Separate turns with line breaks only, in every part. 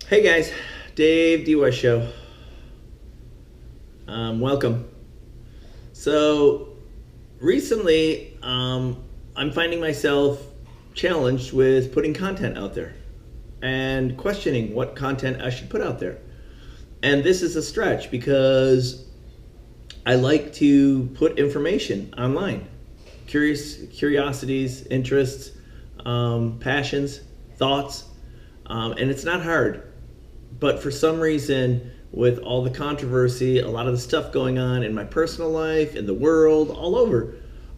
Hey guys, Dave DY Show. Welcome. So recently, I'm finding myself challenged with putting content out there and questioning what content I should put out there. And this is a stretch because I like to put information online, curiosities, interests, passions, thoughts, and it's not hard. But for some reason, with all the controversy, a lot of the stuff going on in my personal life, in the world, all over,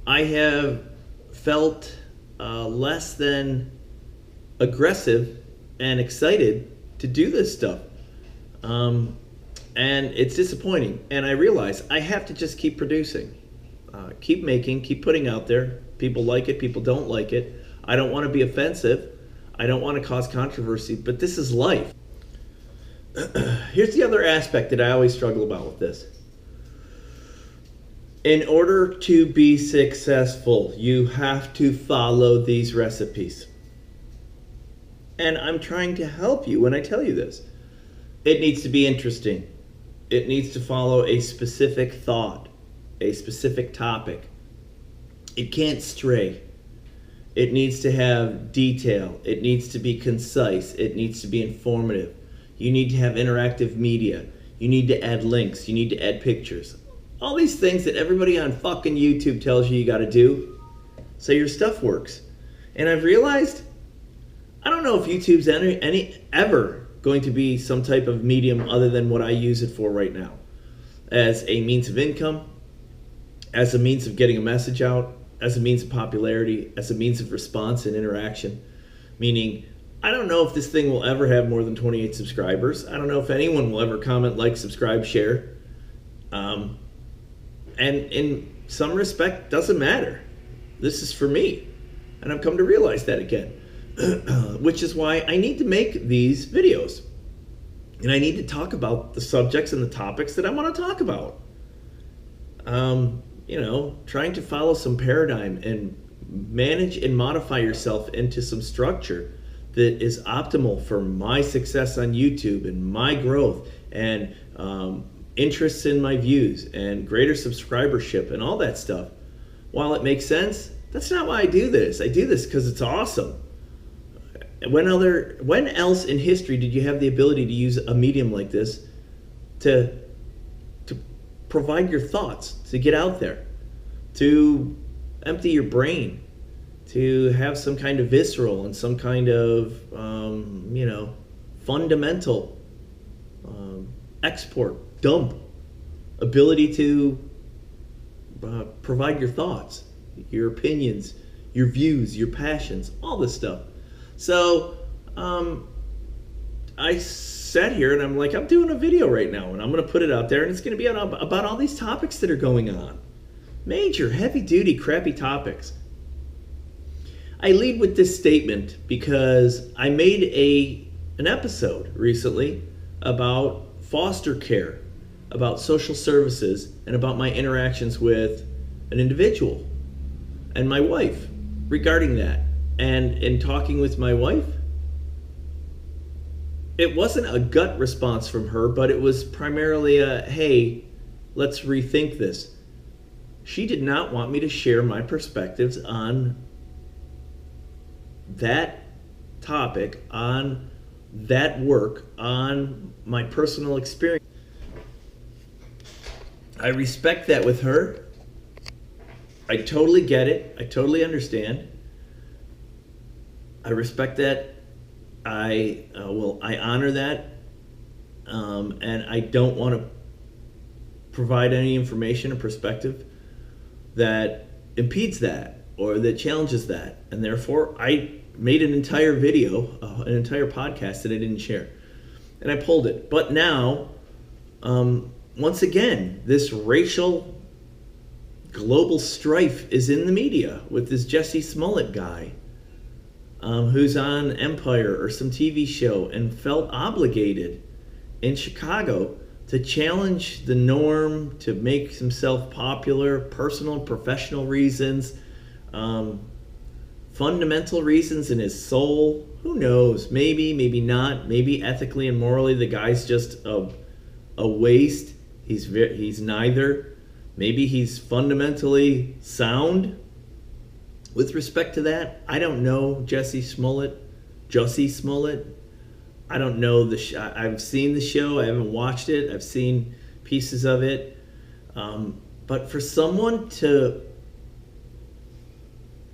I have felt less than aggressive and excited to do this stuff. And it's disappointing. And I realize I have to just keep producing, keep making, keep putting out there. People like it, people don't like it. I don't want to be offensive. I don't want to cause controversy, but this is life. Here's the other aspect that I always struggle about with this. In order to be successful, you have to follow these recipes. And I'm trying to help you when I tell you this. It needs to be interesting. It needs to follow a specific thought, a specific topic. It can't stray. It needs to have detail. It needs to be concise. It needs to be informative. You need to have interactive media. You need to add links. You need to add pictures. All these things that everybody on fucking YouTube tells you got to do so your stuff works. And I've realized, I don't know if YouTube's ever going to be some type of medium other than what I use it for right now. As a means of income, as a means of getting a message out, as a means of popularity, as a means of response and interaction. Meaning, I don't know if this thing will ever have more than 28 subscribers. I don't know if anyone will ever comment, like, subscribe, share. And in some respect, doesn't matter. This is for me. And I've come to realize that again. Which is why I need to make these videos. And I need to talk about the subjects and the topics that I want to talk about. Trying to follow some paradigm and manage and modify yourself into some structure that is optimal for my success on YouTube and my growth and interests in my views and greater subscribership and all that stuff. While it makes sense, that's not why I do this. I do this because it's awesome. When else in history did you have the ability to use a medium like this to provide your thoughts, to get out there, to empty your brain, to have some kind of visceral and some kind of, fundamental export, dump ability to provide your thoughts, your opinions, your views, your passions, all this stuff. So I sat here and I'm like, I'm doing a video right now and I'm going to put it out there and it's going to be about all these topics that are going on. Major, heavy-duty, crappy topics. I lead with this statement because I made an episode recently about foster care, about social services, and about my interactions with an individual and my wife regarding that. And in talking with my wife, it wasn't a gut response from her, but it was primarily a, hey, let's rethink this. She did not want me to share my perspectives on that topic, on that work, on my personal experience. I respect that with her. I totally get it. I totally understand. I respect that. I honor that. And I don't want to provide any information or perspective that impedes that or that challenges that. And therefore, I made an entire video, an entire podcast that I didn't share. And I pulled it. But now, once again, this racial global strife is in the media with this Jesse Smollett guy who's on Empire or some TV show and felt obligated in Chicago to challenge the norm, to make himself popular, personal and professional reasons, fundamental reasons in his soul, who knows? Maybe, maybe not. Maybe ethically and morally, the guy's just a waste. He's neither. Maybe he's fundamentally sound with respect to that. I don't know Jussie Smollett. I don't know I've seen the show. I haven't watched it. I've seen pieces of it. But for someone to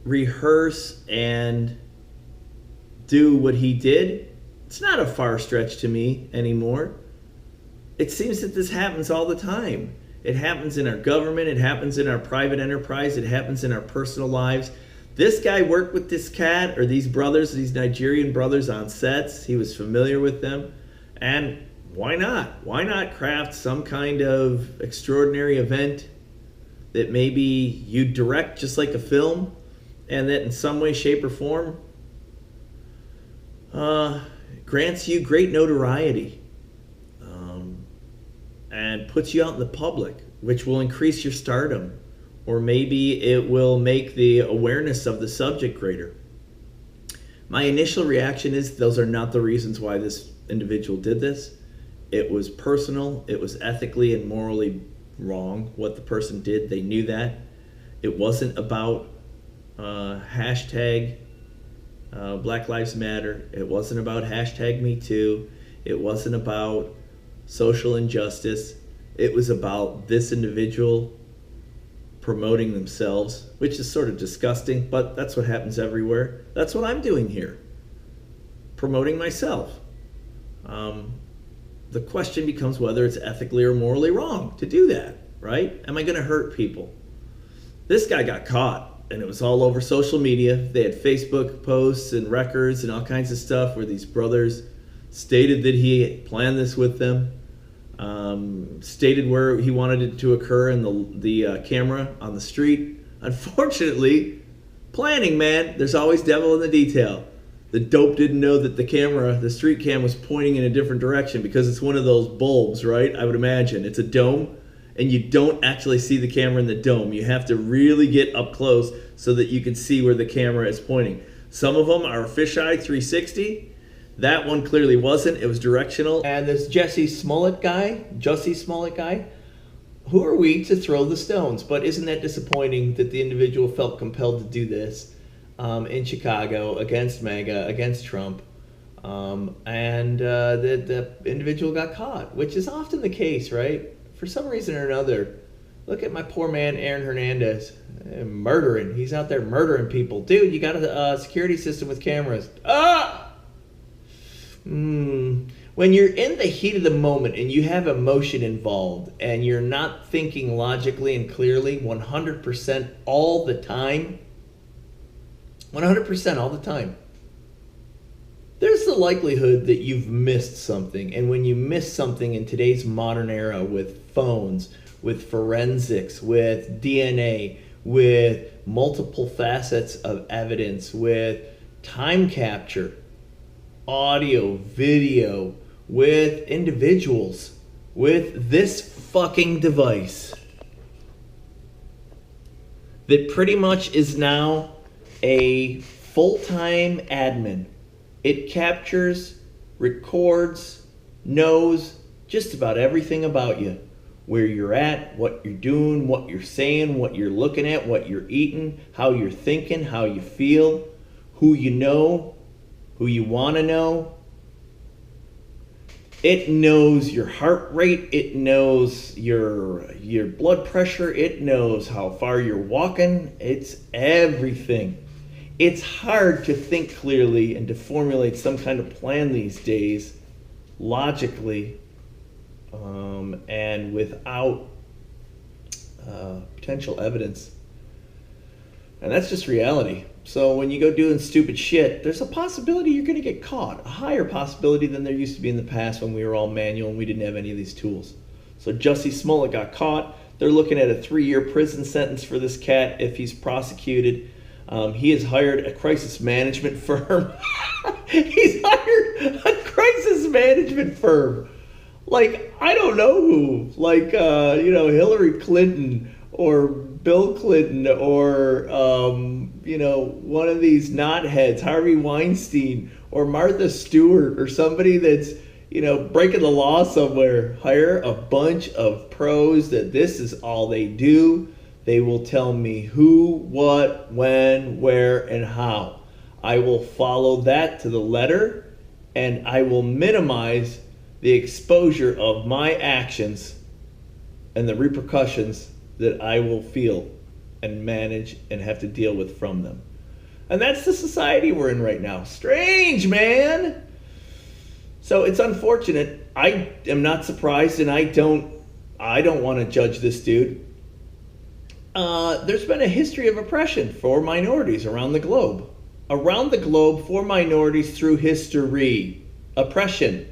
rehearse and do what he did, it's not a far stretch to me anymore. It seems that this happens all the time. It happens in our government. It happens in our private enterprise. It happens in our personal lives. This guy worked with this cat or these brothers, these Nigerian brothers on sets. He was familiar with them. And why not? Why not craft some kind of extraordinary event that maybe you direct just like a film, and that in some way, shape, or form grants you great notoriety and puts you out in the public, which will increase your stardom, or maybe it will make the awareness of the subject greater. My initial reaction is those are not the reasons why this individual did this. It was personal. It was ethically and morally wrong what the person did. They knew that. It wasn't about hashtag Black Lives Matter. It wasn't about hashtag Me Too. It wasn't about social injustice. It was about this individual promoting themselves, which is sort of disgusting, but that's what happens everywhere. That's what I'm doing here, promoting myself. The question becomes whether it's ethically or morally wrong to do that, right? Am I going to hurt people? This guy got caught, and it was all over social media. They had Facebook posts and records and all kinds of stuff where these brothers stated that he planned this with them, stated where he wanted it to occur in the camera on the street. Unfortunately, planning, man, there's always devil in the detail. The dope didn't know that the street cam was pointing in a different direction because it's one of those bulbs, right? I would imagine. It's a dome, and you don't actually see the camera in the dome. You have to really get up close so that you can see where the camera is pointing. Some of them are fisheye 360. That one clearly wasn't. It was directional. And this Jussie Smollett guy, who are we to throw the stones? But isn't that disappointing that the individual felt compelled to do this in Chicago against MAGA, against Trump, and the individual got caught, which is often the case, right? For some reason or another. Look at my poor man, Aaron Hernandez, murdering. He's out there murdering people. Dude, you got a security system with cameras. When you're in the heat of the moment and you have emotion involved and you're not thinking logically and clearly 100% all the time, 100% all the time, there's the likelihood that you've missed something. And when you miss something in today's modern era with phones, with forensics, with DNA, with multiple facets of evidence, with time capture, audio, video, with individuals, with this fucking device that pretty much is now a full-time admin. It captures, records, knows just about everything about you. Where you're at, what you're doing, what you're saying, what you're looking at, what you're eating, how you're thinking, how you feel, who you know, who you want to know. It knows your heart rate. It knows your blood pressure. It knows how far you're walking. It's everything. It's hard to think clearly and to formulate some kind of plan these days logically and without potential evidence. And that's just reality. So when you go doing stupid shit, there's a possibility you're going to get caught. A higher possibility than there used to be in the past when we were all manual and we didn't have any of these tools. So Jussie Smollett got caught. They're looking at a 3-year prison sentence for this cat if he's prosecuted. He has hired a crisis management firm. He's hired a crisis management firm. Like, I don't know who. Like, Hillary Clinton or Bill Clinton or, one of these knotheads, Harvey Weinstein or Martha Stewart or somebody that's, breaking the law somewhere. Hire a bunch of pros that this is all they do. They will tell me who, what, when, where, and how. I will follow that to the letter, and I will minimize the exposure of my actions and the repercussions that I will feel and manage and have to deal with from them. And that's the society we're in right now. Strange, man. So it's unfortunate. I am not surprised, and I don't want to judge this dude. There's been a history of oppression for minorities around the globe. Around the globe for minorities through history. Oppression.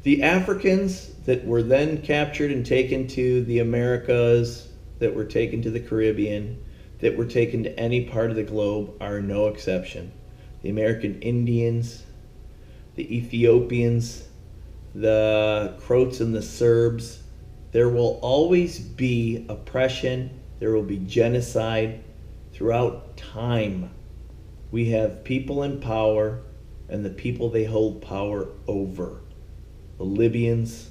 The Africans that were then captured and taken to the Americas, that were taken to the Caribbean, that were taken to any part of the globe are no exception. The American Indians, the Ethiopians, the Croats and the Serbs. There will always be oppression. There will be genocide throughout time. We have people in power and the people they hold power over. The Libyans.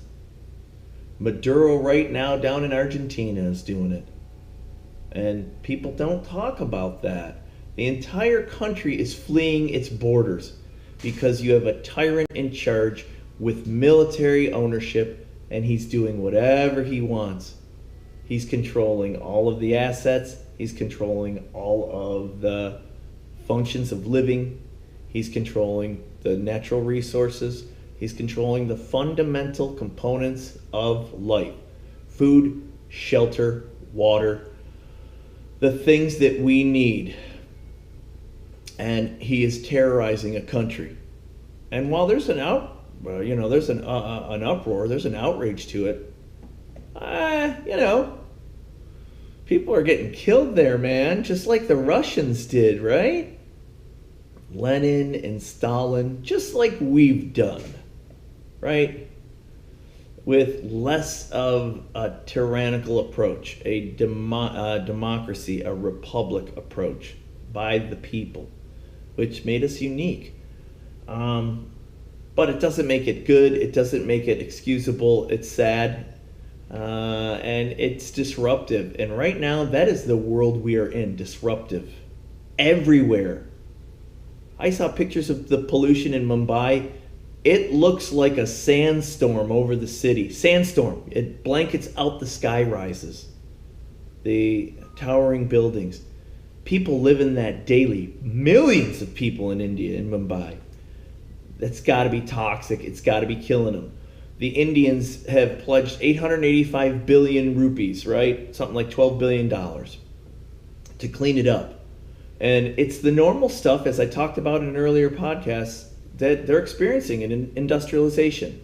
Maduro right now down in Argentina is doing it. And people don't talk about that. The entire country is fleeing its borders because you have a tyrant in charge with military ownership, and he's doing whatever he wants. He's controlling all of the assets. He's controlling all of the functions of living. He's controlling the natural resources. He's controlling the fundamental components of life. Food, shelter, water, the things that we need. And he is terrorizing a country. And while there's an there's an uproar, there's an outrage to it. People are getting killed there, man, just like the Russians did, right? Lenin and Stalin, just like we've done, right? With less of a tyrannical approach, a democracy, a republic approach by the people, which made us unique. But it doesn't make it good. It doesn't make it excusable. It's sad. And it's disruptive. And right now, that is the world we are in, disruptive. Everywhere. I saw pictures of the pollution in Mumbai. It looks like a sandstorm over the city. Sandstorm. It blankets out the sky rises. The towering buildings. People live in that daily. Millions of people in India, in Mumbai. That's got to be toxic. It's got to be killing them. The Indians have pledged 885 billion rupees, right? Something like $12 billion to clean it up. And it's the normal stuff, as I talked about in an earlier podcast, that they're experiencing in industrialization.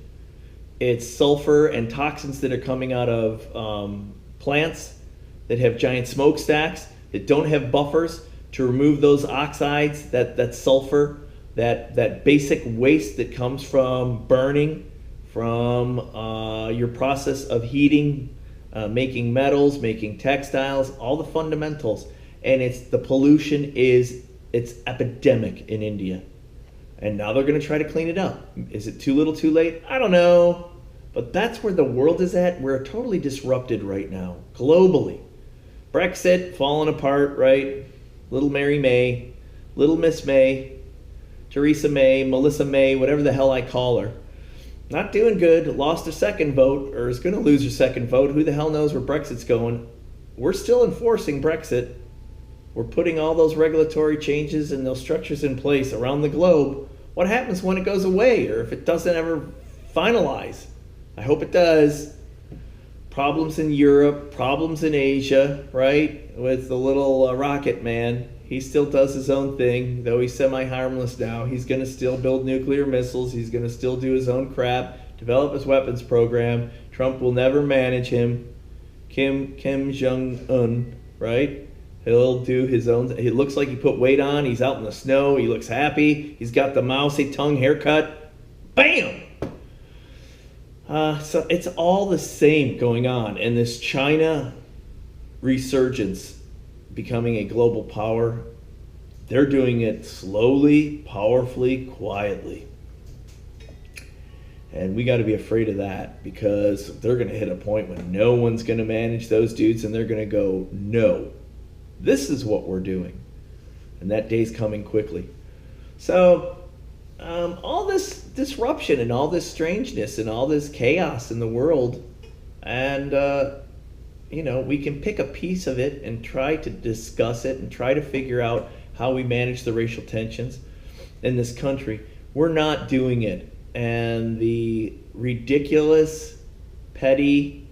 It's sulfur and toxins that are coming out of plants that have giant smokestacks, that don't have buffers to remove those oxides, that sulfur, that basic waste that comes from burning, from your process of heating, making metals, making textiles, all the fundamentals. And the pollution it's epidemic in India. And now they're going to try to clean it up. Is it too little too late? I don't know. But that's where the world is at. We're totally disrupted right now, globally. Brexit, falling apart, right? Little Mary May, Little Miss May, Theresa May, Melissa May, whatever the hell I call her. Not doing good, lost her second vote, or is going to lose her second vote. Who the hell knows where Brexit's going? We're still enforcing Brexit. We're putting all those regulatory changes and those structures in place around the globe. What happens when it goes away, or if it doesn't ever finalize? I hope it does. Problems in Europe, problems in Asia, right? With the little rocket man. He still does his own thing, though he's semi-harmless now. He's going to still build nuclear missiles. He's going to still do his own crap, develop his weapons program. Trump will never manage him. Kim Jong-un, right? He'll do his own. It looks like he put weight on. He's out in the snow. He looks happy. He's got the Mao Zedong haircut. Bam! So it's all the same going on. And this China resurgence, becoming a global power, they're doing it slowly, powerfully, quietly. And we got to be afraid of that, because they're going to hit a point when no one's going to manage those dudes, and they're going to go, no, this is what we're doing. And that day's coming quickly. So all this disruption and all this strangeness and all this chaos in the world, and we can pick a piece of it and try to discuss it and try to figure out how we manage the racial tensions in this country. We're not doing it. And the ridiculous, petty,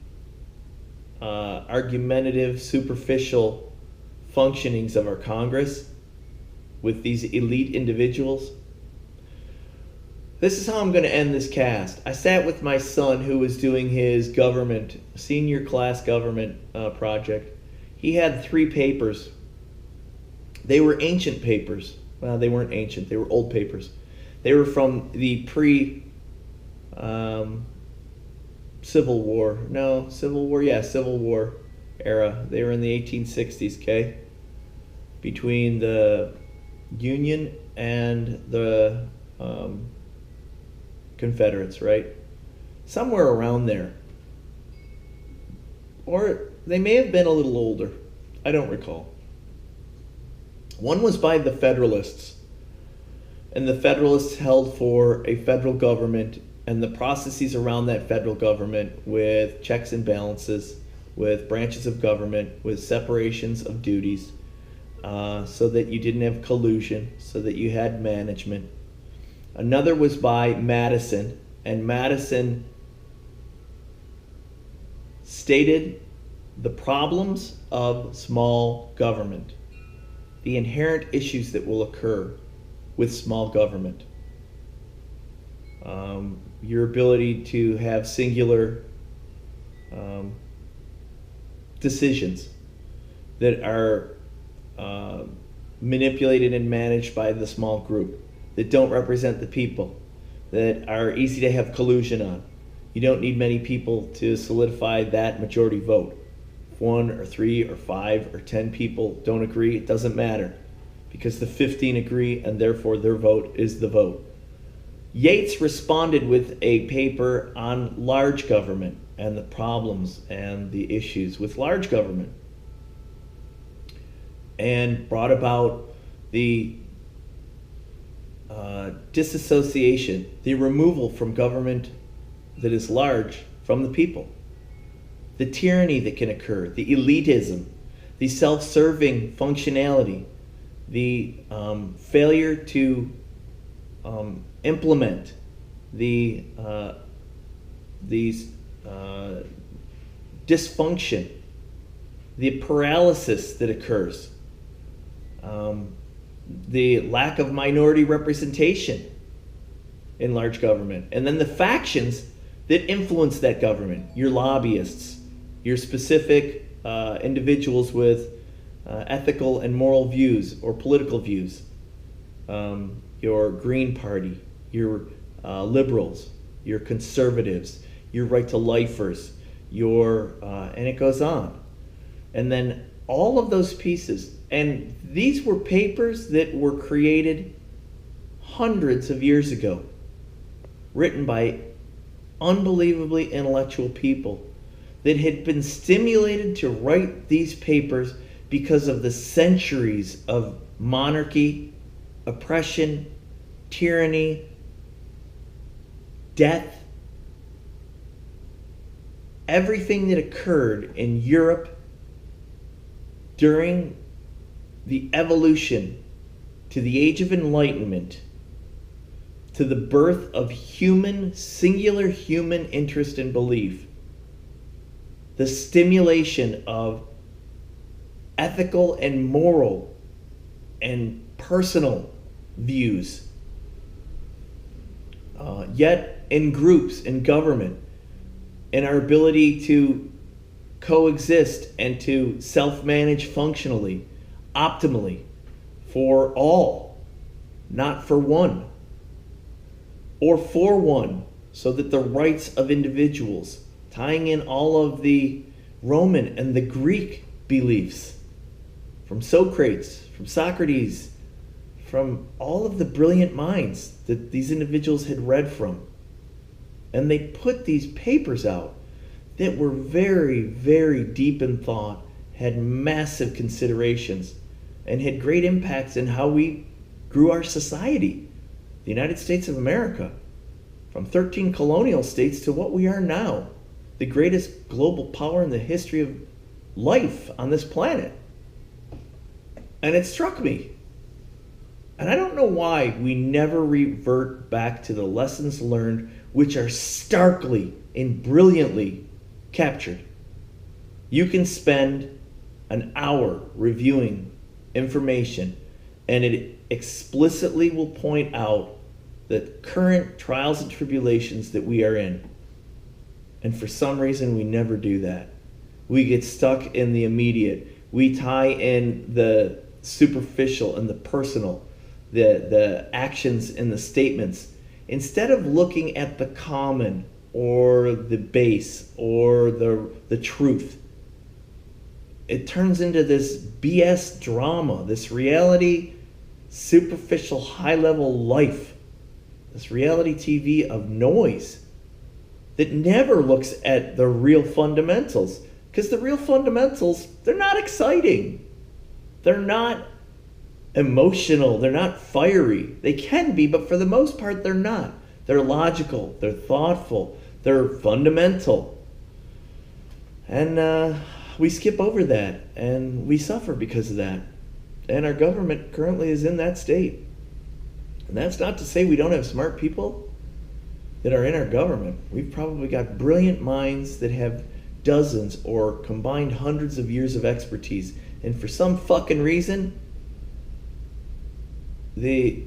argumentative, superficial functionings of our Congress with these elite individuals. This is how I'm going to end this cast. I sat with my son, who was doing his senior class government project. He had 3 papers. They were ancient papers. Well, they weren't ancient. They were old papers. They were from the Civil War. No, Civil War. Yeah, Civil War era. They were in the 1860s, okay? Between the Union and the Confederates, right? Somewhere around there. Or they may have been a little older. I don't recall. One was by the Federalists. And the Federalists held for a federal government and the processes around that federal government, with checks and balances, with branches of government, with separations of duties, so that you didn't have collusion, so that you had management. Another was by Madison, and Madison stated the problems of small government, the inherent issues that will occur with small government. Your ability to have singular decisions that are manipulated and managed by the small group, that don't represent the people, that are easy to have collusion on. You don't need many people to solidify that majority vote. If 1 or 3 or 5 or 10 people don't agree, it doesn't matter, because the 15 agree, and therefore their vote is the vote. Yates responded with a paper on large government and the problems and the issues with large government, and brought about the disassociation, the removal from government that is large from the people, the tyranny that can occur, the elitism, the self-serving functionality, the failure to implement these dysfunction, the paralysis that occurs, the lack of minority representation in large government, and then the factions that influence that government, your lobbyists, your specific individuals with ethical and moral views or political views, your Green Party, your liberals, your conservatives, your right-to-lifers, and it goes on. And then all of those pieces, and these were papers that were created hundreds of years ago, written by unbelievably intellectual people that had been stimulated to write these papers because of the centuries of monarchy, oppression, tyranny, death, everything that occurred in Europe during the evolution to the Age of Enlightenment, to the birth of singular human interest and belief, the stimulation of ethical and moral and personal views, yet in groups, in government, in our ability to coexist and to self-manage functionally, optimally, for all, not for one, or for one, so that the rights of individuals, tying in all of the Roman and the Greek beliefs from Socrates, from Socrates, from all of the brilliant minds that these individuals had read from. And they put these papers out that were very, very deep in thought, had massive considerations, and had great impacts in how we grew our society. The United States of America, from 13 colonial states to what we are now, the greatest global power in the history of life on this planet. And it struck me. And I don't know why we never revert back to the lessons learned, which are starkly and brilliantly captured. You can spend an hour reviewing information, and it explicitly will point out the current trials and tribulations that we are in. And for some reason, we never do that. We get stuck in the immediate. We tie in the superficial and the personal, the actions and the statements, instead of looking at the common or the base or the truth. It turns into this BS drama, this reality, superficial, high-level life, this reality TV of noise that never looks at the real fundamentals. Because the real fundamentals, they're not exciting. They're not emotional. They're not fiery. They can be, but for the most part, they're not. They're logical. They're thoughtful. They're fundamental. And we skip over that, and we suffer because of that. And our government currently is in that state. And that's not to say we don't have smart people that are in our government. We've probably got brilliant minds that have dozens or combined hundreds of years of expertise. And for some fucking reason, the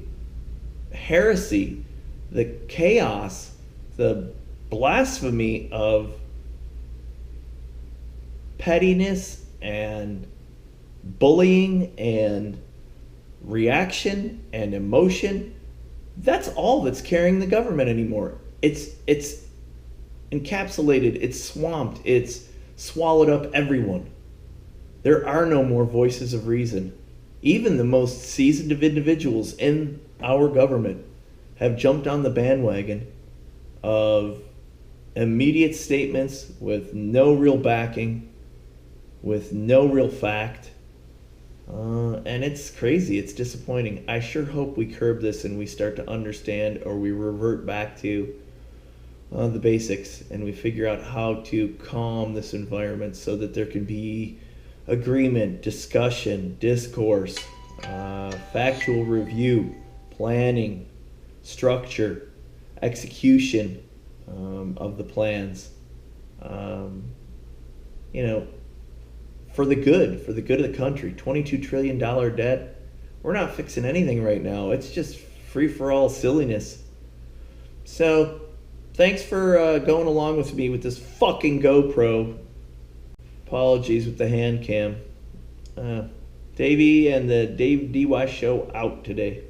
heresy, the chaos, the blasphemy of pettiness and bullying and reaction and emotion, that's all that's carrying the government anymore. It's encapsulated, it's swamped, it's swallowed up everyone. There are no more voices of reason. Even the most seasoned of individuals in our government have jumped on the bandwagon of immediate statements with no real backing, with no real fact. And it's crazy. It's disappointing. I sure hope we curb this and we start to understand, or we revert back to the basics, and we figure out how to calm this environment so that there can be agreement, discussion, discourse, factual review, planning, structure, execution of the plans. For the good of the country. $22 trillion debt. We're not fixing anything right now. It's just free-for-all silliness. So, thanks for going along with me with this fucking GoPro. Apologies with the hand cam. Davey and the Dave DY Show out today.